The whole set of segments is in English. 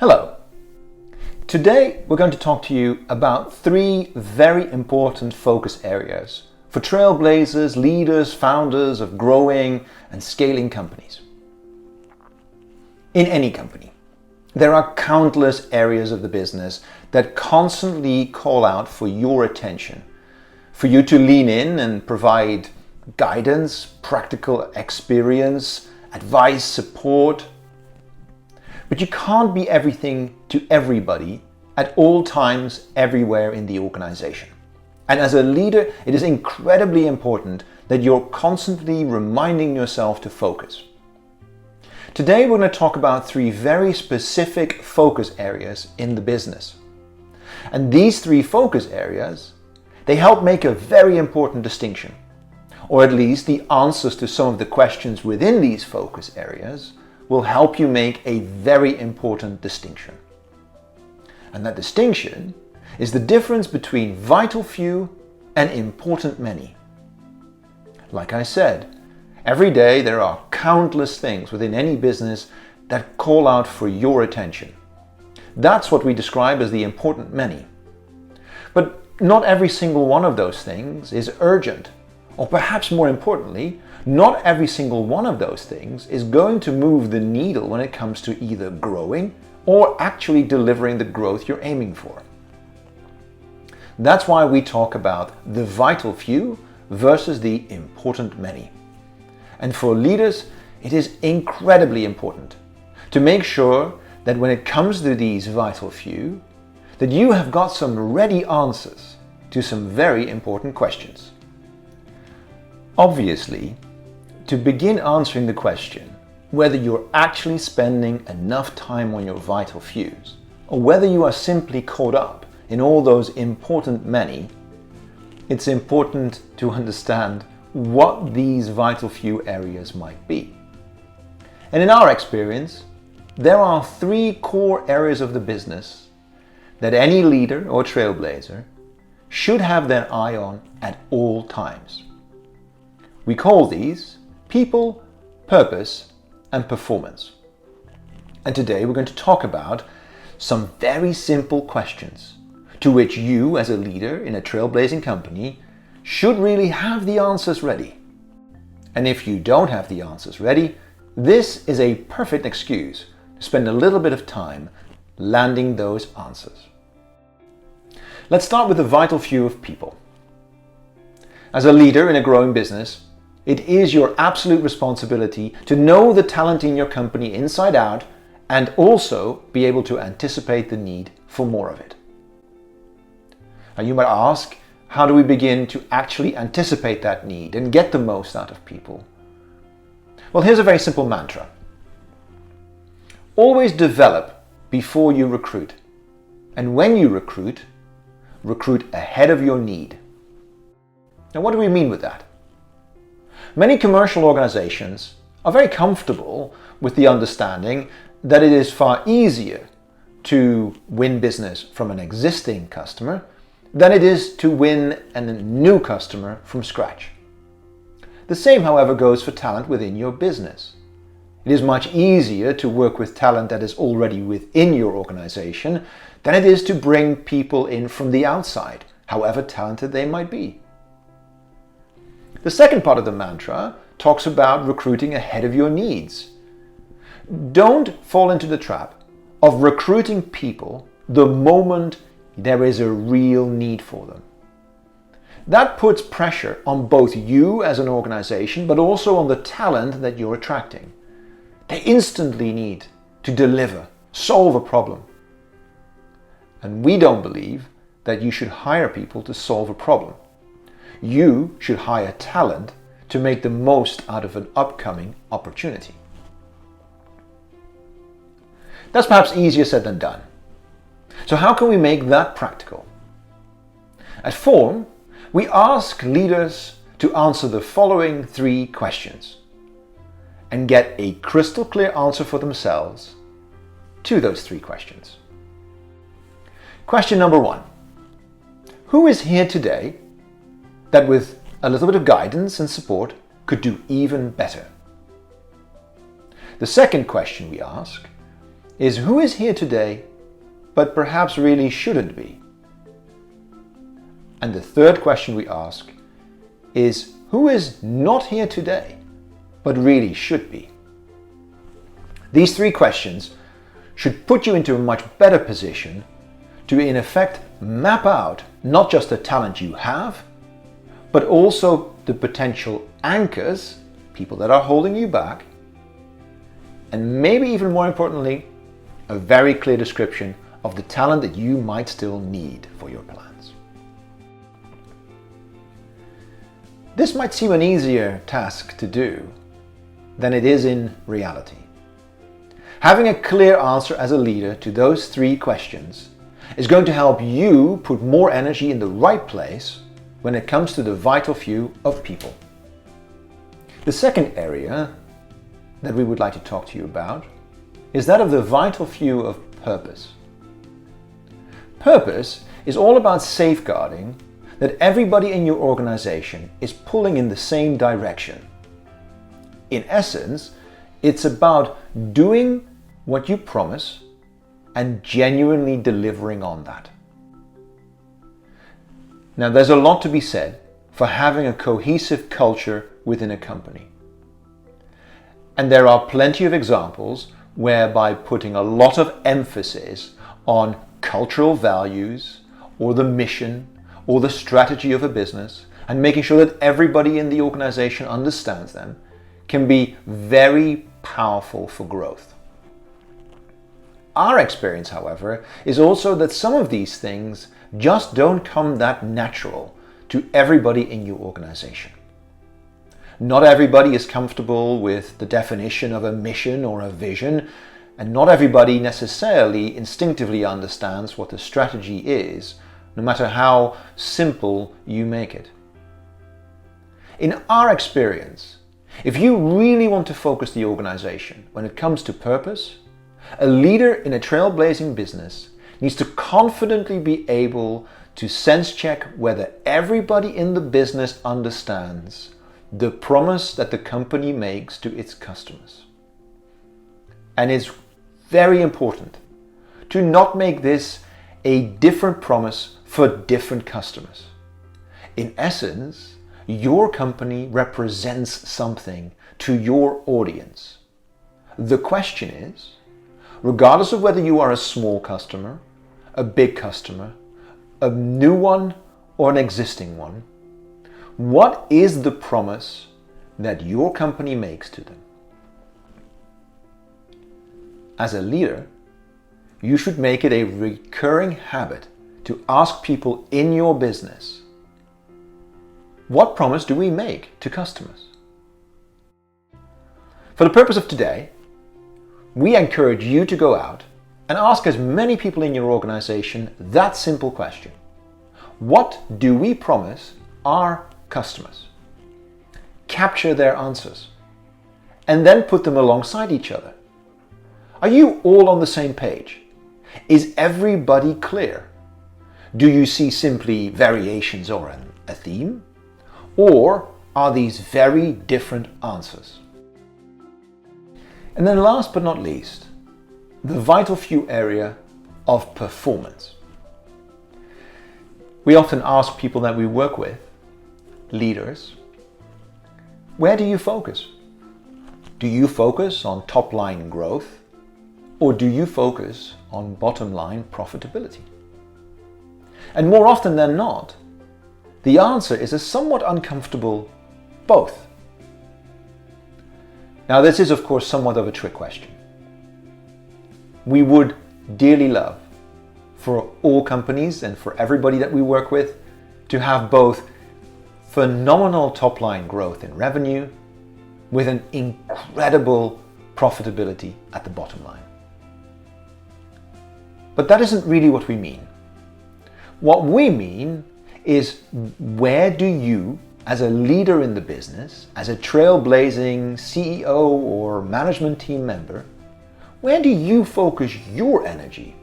Hello. Today we're going to talk to you about three very important focus areas for trailblazers, leaders, founders of growing and scaling companies. In any company, there are countless areas of the business that constantly call out for your attention, for you to lean in and provide guidance, practical experience, advice, support. But you can't be everything to everybody at all times, everywhere in the organization. And as a leader, it is incredibly important that you're constantly reminding yourself to focus. Today, we're going to talk about three very specific focus areas in the business. And these three focus areas, they help make a very important distinction, or at least the answers to some of the questions within these focus areas will help you make a very important distinction. And that distinction is the difference between vital few and important many. Like I said, every day there are countless things within any business that call out for your attention. That's what we describe as the important many. But not every single one of those things is urgent, or perhaps more importantly, not every single one of those things is going to move the needle when it comes to either growing or actually delivering the growth you're aiming for. That's why we talk about the vital few versus the important many. And for leaders, it is incredibly important to make sure that when it comes to these vital few, that you have got some ready answers to some very important questions. Obviously, to begin answering the question whether you're actually spending enough time on your vital fews, or whether you are simply caught up in all those important many, it's important to understand what these vital few areas might be. And in our experience, there are three core areas of the business that any leader or trailblazer should have their eye on at all times. We call these people, purpose, and performance. And today we're going to talk about some very simple questions to which you, as a leader in a trailblazing company, should really have the answers ready. And if you don't have the answers ready, this is a perfect excuse to spend a little bit of time landing those answers. Let's start with the vital few of people. As a leader in a growing business, it is your absolute responsibility to know the talent in your company inside out and also be able to anticipate the need for more of it. Now you might ask, how do we begin to actually anticipate that need and get the most out of people? Well, here's a very simple mantra. Always develop before you recruit. And when you recruit ahead of your need. Now what do we mean with that? Many commercial organizations are very comfortable with the understanding that it is far easier to win business from an existing customer than it is to win a new customer from scratch. The same, however, goes for talent within your business. It is much easier to work with talent that is already within your organization than it is to bring people in from the outside, however talented they might be. The second part of the mantra talks about recruiting ahead of your needs. Don't fall into the trap of recruiting people the moment there is a real need for them. That puts pressure on both you as an organization, but also on the talent that you're attracting. They instantly need to deliver, solve a problem. And we don't believe that you should hire people to solve a problem. You should hire talent to make the most out of an upcoming opportunity. That's perhaps easier said than done. So how can we make that practical? At Form, we ask leaders to answer the following three questions and get a crystal clear answer for themselves to those three questions. Question number one. Who is here today that with a little bit of guidance and support could do even better? The second question we ask is who is here today, but perhaps really shouldn't be. And the third question we ask is who is not here today, but really should be. These three questions should put you into a much better position to, in effect, map out not just the talent you have, but also the potential anchors, people that are holding you back, and maybe even more importantly, a very clear description of the talent that you might still need for your plans. This might seem an easier task to do than it is in reality. Having a clear answer as a leader to those three questions is going to help you put more energy in the right place when it comes to the vital few of people. The second area that we would like to talk to you about is that of the vital few of purpose. Purpose is all about safeguarding that everybody in your organization is pulling in the same direction. In essence, it's about doing what you promise and genuinely delivering on that. Now, there's a lot to be said for having a cohesive culture within a company. And there are plenty of examples whereby putting a lot of emphasis on cultural values or the mission or the strategy of a business and making sure that everybody in the organization understands them can be very powerful for growth. Our experience, however, is also that some of these things just don't come that natural to everybody in your organization. Not everybody is comfortable with the definition of a mission or a vision, and not everybody necessarily instinctively understands what the strategy is, no matter how simple you make it. In our experience, if you really want to focus the organization when it comes to purpose, a leader in a trailblazing business needs to confidently be able to sense check whether everybody in the business understands the promise that the company makes to its customers. And it's very important to not make this a different promise for different customers. In essence, your company represents something to your audience. The question is, regardless of whether you are a small customer, a big customer, a new one, or an existing one, what is the promise that your company makes to them? As a leader, you should make it a recurring habit to ask people in your business, what promise do we make to customers? For the purpose of today, we encourage you to go out and ask as many people in your organization that simple question. What do we promise our customers? Capture their answers and then put them alongside each other. Are you all on the same page? Is everybody clear? Do you see simply variations or a theme? Or are these very different answers? And then last but not least, the vital few area of performance. We often ask people that we work with, leaders, where do you focus? Do you focus on top line growth, or do you focus on bottom line profitability? And more often than not, the answer is a somewhat uncomfortable both. Now, this is of course somewhat of a trick question. We would dearly love for all companies and for everybody that we work with to have both phenomenal top line growth in revenue with an incredible profitability at the bottom line. But that isn't really what we mean. What we mean is, where do you, as a leader in the business, as a trailblazing CEO or management team member, where do you focus your energy?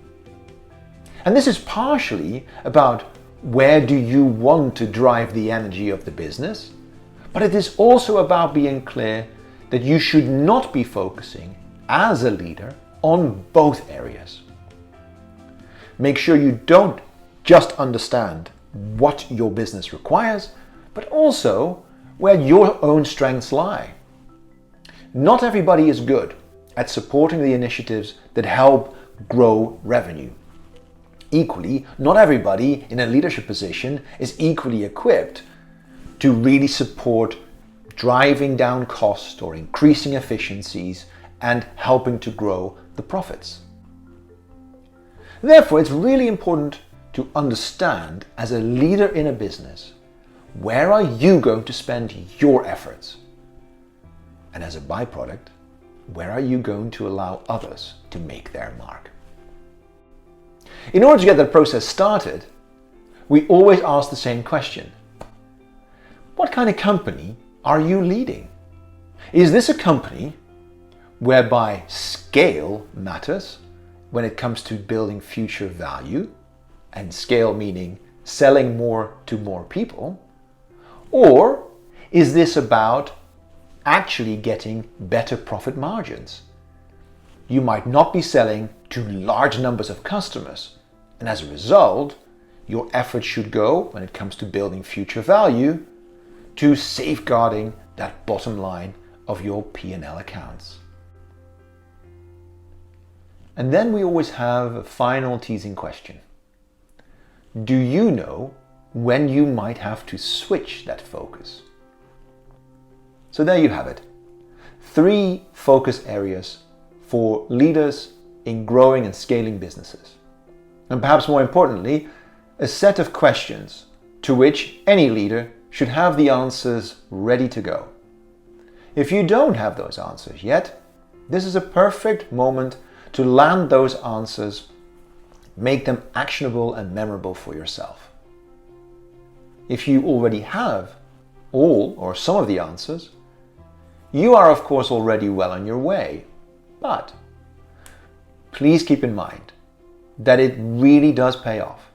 And this is partially about where do you want to drive the energy of the business, but it is also about being clear that you should not be focusing as a leader on both areas. Make sure you don't just understand what your business requires, but also where your own strengths lie. Not everybody is good at supporting the initiatives that help grow revenue. Equally, not everybody in a leadership position is equally equipped to really support driving down costs or increasing efficiencies and helping to grow the profits. Therefore, it's really important to understand as a leader in a business, where are you going to spend your efforts? And as a byproduct, where are you going to allow others to make their mark? In order to get that process started, we always ask the same question. What kind of company are you leading? Is this a company whereby scale matters when it comes to building future value, and scale meaning selling more to more people? Or is this about actually getting better profit margins? You might not be selling to large numbers of customers, and as a result, your efforts should go, when it comes to building future value, to safeguarding that bottom line of your P&L accounts. And then we always have a final teasing question. Do you know when you might have to switch that focus? So there you have it. 3 focus areas for leaders in growing and scaling businesses. And perhaps more importantly, a set of questions to which any leader should have the answers ready to go. If you don't have those answers yet, this is a perfect moment to land those answers, make them actionable and memorable for yourself. If you already have all or some of the answers, you are of course already well on your way. But please keep in mind that it really does pay off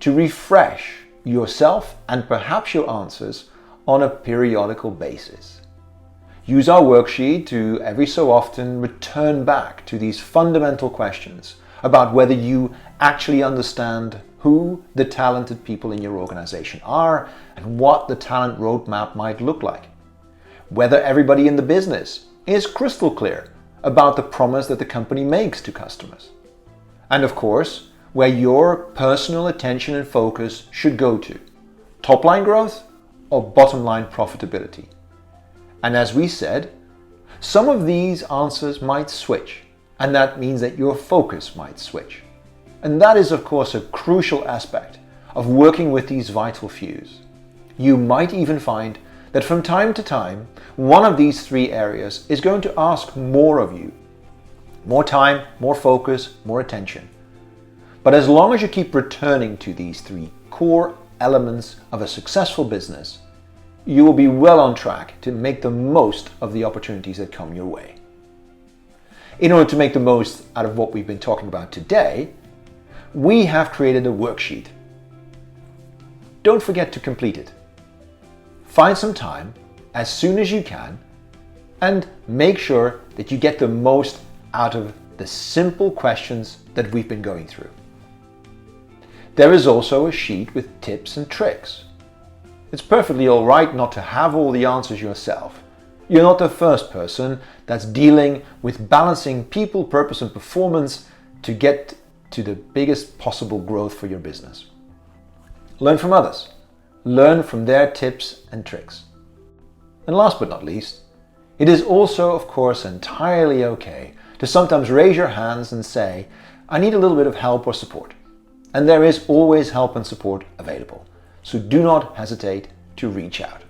to refresh yourself and perhaps your answers on a periodical basis. Use our worksheet to every so often return back to these fundamental questions about whether you actually understand who the talented people in your organization are and what the talent roadmap might look like. Whether everybody in the business is crystal clear about the promise that the company makes to customers. And of course, where your personal attention and focus should go to, top line growth or bottom line profitability. And as we said, some of these answers might switch, and that means that your focus might switch. And that is of course a crucial aspect of working with these vital fews. You might even find that from time to time, one of these 3 areas is going to ask more of you. More time, more focus, more attention. But as long as you keep returning to these 3 core elements of a successful business, you will be well on track to make the most of the opportunities that come your way. In order to make the most out of what we've been talking about today, we have created a worksheet. Don't forget to complete it. Find some time as soon as you can and make sure that you get the most out of the simple questions that we've been going through. There is also a sheet with tips and tricks. It's perfectly all right not to have all the answers yourself. You're not the first person that's dealing with balancing people, purpose, and performance to get to the biggest possible growth for your business. Learn from others. Learn from their tips and tricks. And last but not least, it is also, of course, entirely okay to sometimes raise your hands and say, I need a little bit of help or support. And there is always help and support available. So do not hesitate to reach out.